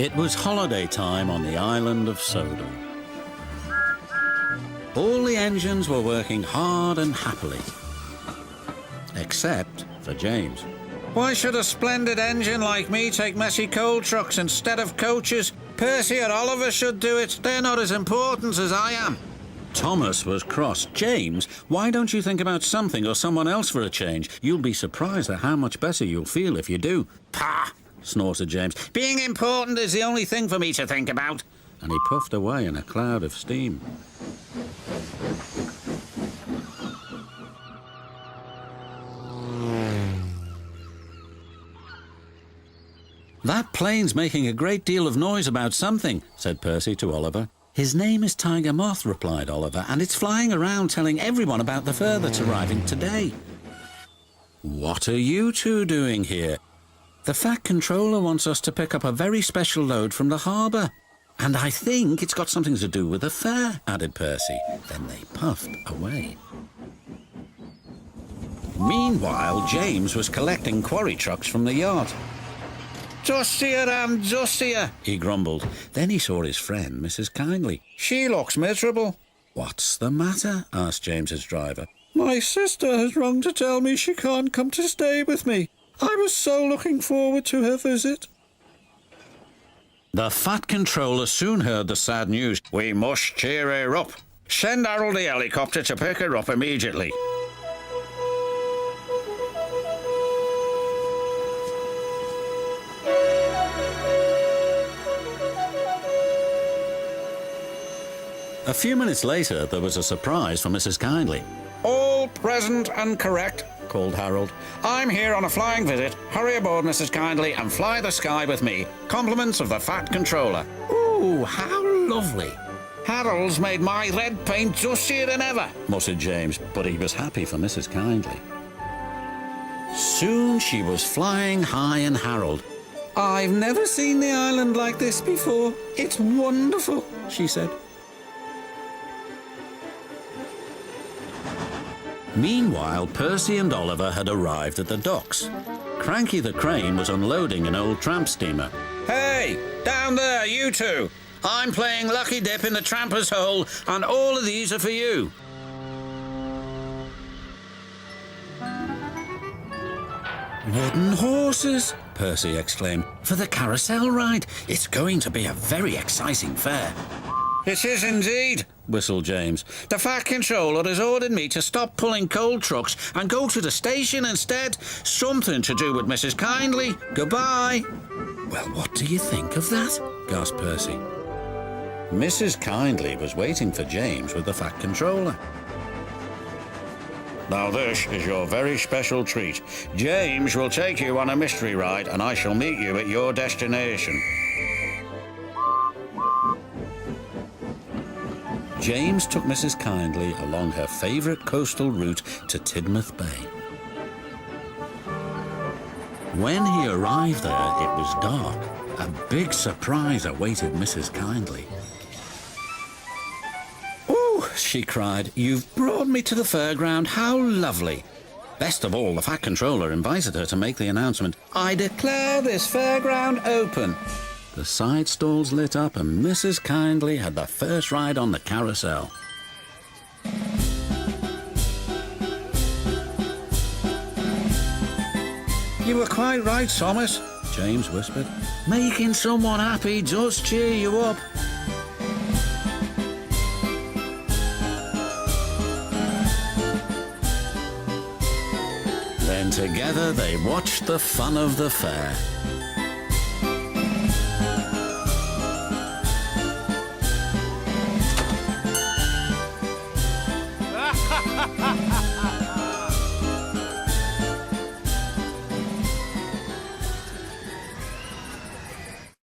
It was holiday time on the island of Sodor. All the engines were working hard and happily, except for James. Why should a splendid engine like me take messy coal trucks instead of coaches? Percy or Oliver should do it. They're not as important as I am. Thomas was cross. James, why don't you think about something or someone else for a change? You'll be surprised at how much better you'll feel if you do. Pah! Snorted James. Being important is the only thing for me to think about. And he puffed away in a cloud of steam. That plane's making a great deal of noise about something, said Percy to Oliver. His name is Tiger Moth, replied Oliver, and it's flying around telling everyone about the fur that's arriving today. What are you two doing here? The Fat Controller wants us to pick up a very special load from the harbour. And I think it's got something to do with the fair, added Percy. Then they puffed away. Meanwhile, James was collecting quarry trucks from the yacht. Dustier and dustier, he grumbled. Then he saw his friend, Mrs. Kindly. She looks miserable. What's the matter? Asked James's driver. My sister has rung to tell me she can't come to stay with me. I was so looking forward to her visit. The Fat Controller soon heard the sad news. We must cheer her up. Send Harold the helicopter to pick her up immediately. A few minutes later, there was a surprise for Mrs. Kindly. All present and correct, called Harold. I'm here on a flying visit. Hurry aboard, Mrs. Kindly, and fly the sky with me. Compliments of the Fat Controller. Ooh, how lovely. Harold's made my red paint dustier than ever, muttered James, but he was happy for Mrs. Kindly. Soon she was flying high in Harold. I've never seen the island like this before. It's wonderful, she said. Meanwhile, Percy and Oliver had arrived at the docks. Cranky the Crane was unloading an old tramp steamer. Hey, down there, you two! I'm playing Lucky Dip in the Tramper's Hole, and all of these are for you. Wooden horses, Percy exclaimed, for the carousel ride. It's going to be a very exciting fair. It is indeed, whistled James. The Fat Controller has ordered me to stop pulling coal trucks and go to the station instead. Something to do with Mrs. Kindly. Goodbye. Well, what do you think of that? Gasped Percy. Mrs. Kindly was waiting for James with the Fat Controller. Now this is your very special treat. James will take you on a mystery ride and I shall meet you at your destination. James took Mrs. Kindly along her favourite coastal route to Tidmouth Bay. When he arrived there, it was dark. A big surprise awaited Mrs. Kindly. "Oh," she cried, "you've brought me to the fairground. How lovely!" Best of all, the Fat Controller invited her to make the announcement, "I declare this fairground open." The side stalls lit up and Mrs. Kindly had the first ride on the carousel. "You were quite right, Thomas," James whispered. "Making someone happy does cheer you up." Then together they watched the fun of the fair.